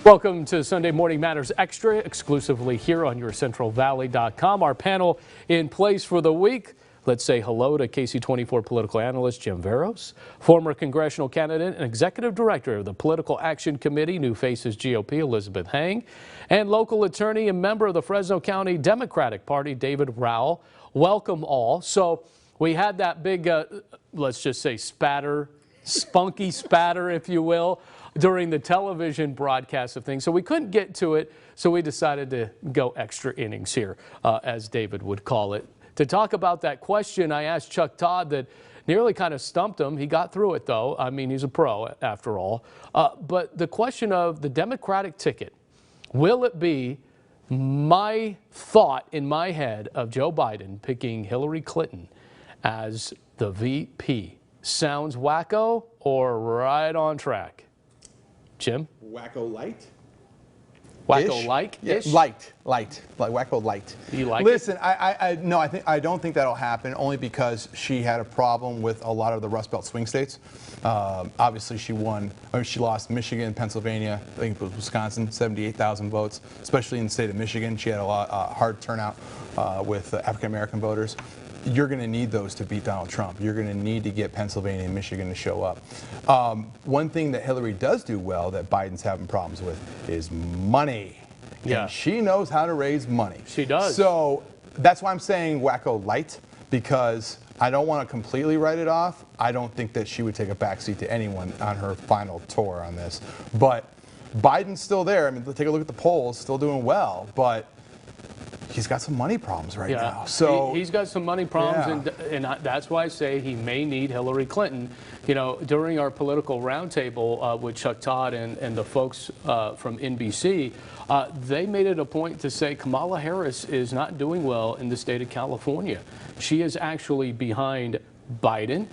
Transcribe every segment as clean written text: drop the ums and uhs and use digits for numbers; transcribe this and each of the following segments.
Welcome to Sunday Morning Matters Extra, exclusively here on YourCentralValley.com. Our panel in place for the week. Let's say hello to KC24 political analyst Jim Verros, former congressional candidate and executive director of the Political Action Committee, New Faces GOP, Elizabeth Heng, and local attorney and member of the Fresno County Democratic Party, David Rowell. Welcome all. So we had that big, let's just say spatter, spunky spatter, if you will, during the television broadcast of things. So we couldn't get to it, so we decided to go extra innings here, as David would call it. To talk about that question, I asked Chuck Todd that nearly kind of stumped him. He got through it, though. I mean, he's a pro, after all. But the question of the Democratic ticket, will it be my thought in my head of Joe Biden picking Hillary Clinton as the VP? Sounds wacko or right on track? Jim? Wacko light? Wacko-like? Yeah, light, like wacko light. You like Listen, I don't think that'll happen, only because she had a problem with a lot of the Rust Belt swing states. Obviously, she lost Michigan, Pennsylvania, I think it was Wisconsin, 78,000 votes, especially in the state of Michigan. She had a hard turnout with African American voters. You're going to need those to beat Donald Trump. You're going to need to get Pennsylvania and Michigan to show up. One thing that Hillary does do well that Biden's having problems with is money. Yeah. And she knows how to raise money. She does. So that's why I'm saying wacko light, because I don't want to completely write it off. I don't think that she would take a backseat to anyone on her final tour on this. But Biden's still there. I mean, take a look at the polls, still doing well, but he's got some money problems right now. So he's got some money problems, and that's why I say he may need Hillary Clinton. You know, during our political roundtable with Chuck Todd and the folks from NBC, they made it a point to say Kamala Harris is not doing well in the state of California. She is actually behind Biden,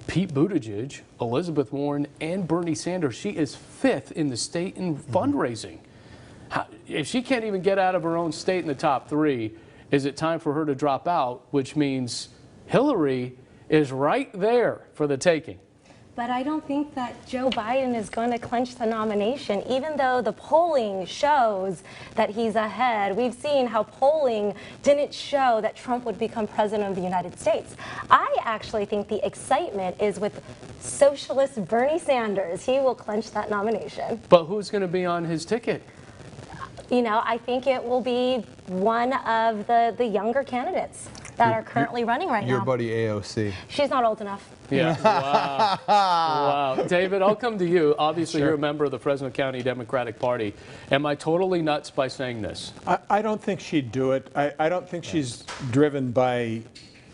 Pete Buttigieg, Elizabeth Warren, and Bernie Sanders. She is fifth in the state in fundraising. If she can't even get out of her own state in the top three, is it time for her to drop out, which means Hillary is right there for the taking? But I don't think that Joe Biden is going to clinch the nomination, even though the polling shows that he's ahead. We've seen how polling didn't show that Trump would become president of the United States. I actually think the excitement is with socialist Bernie Sanders. He will clinch that nomination. But who's going to be on his ticket? You know, I think it will be one of the younger candidates that are currently running right now. Your buddy AOC. She's not old enough. Yeah. Wow. Wow. David, I'll come to you. Obviously, you're a member of the Fresno County Democratic Party. Am I totally nuts by saying this? I don't think she'd do it. I don't think she's driven by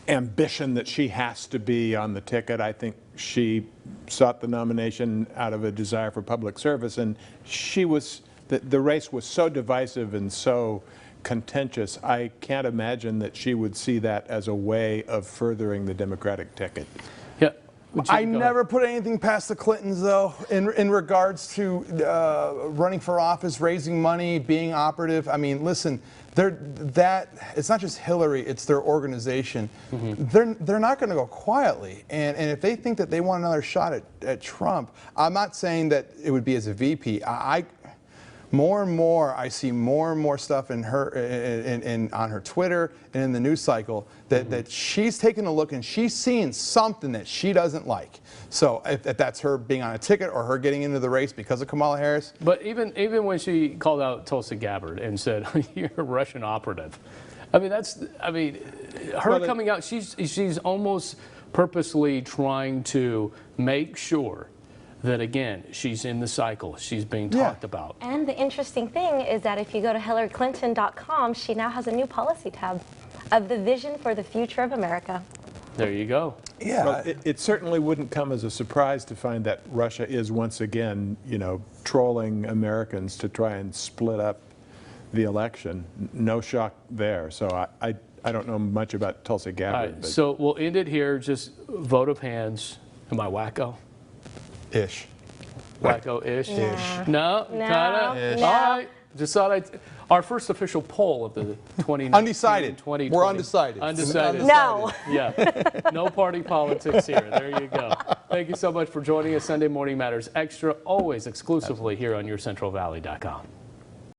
ambition that she has to be on the ticket. I think she sought the nomination out of a desire for public service, and she was... The race was so divisive and so contentious, I can't imagine that she would see that as a way of furthering the Democratic ticket. Yeah. I never put anything past the Clintons, though, in regards to running for office, raising money, being operative. I mean, listen, it's not just Hillary, it's their organization. They're not going to go quietly. And if they think that they want another shot at Trump, I'm not saying that it would be as a VP. More and more, I see more and more stuff in her, on her Twitter and in the news cycle that she's taking a look and she's seeing something that she doesn't like. So if that's her being on a ticket or her getting into the race because of Kamala Harris. But even when she called out Tulsi Gabbard and said, "You're a Russian operative," I mean, her coming out, she's almost purposely trying to make sure that, again, she's in the cycle. She's being talked about. And the interesting thing is that if you go to HillaryClinton.com, she now has a new policy tab of the vision for the future of America. There you go. Yeah. Well, it certainly wouldn't come as a surprise to find that Russia is once again, trolling Americans to try and split up the election. No shock there. So I don't know much about Tulsi Gabbard. All right, so we'll end it here. Just vote of hands. Am I wacko? Ish. Wacko-ish? Yeah. No? No. All right. Just thought our first official poll of the 2019. Undecided. 2020. We're undecided. Undecided. No. Yeah. No party politics here. There you go. Thank you so much for joining us. Sunday Morning Matters Extra, always exclusively here on YourCentralValley.com.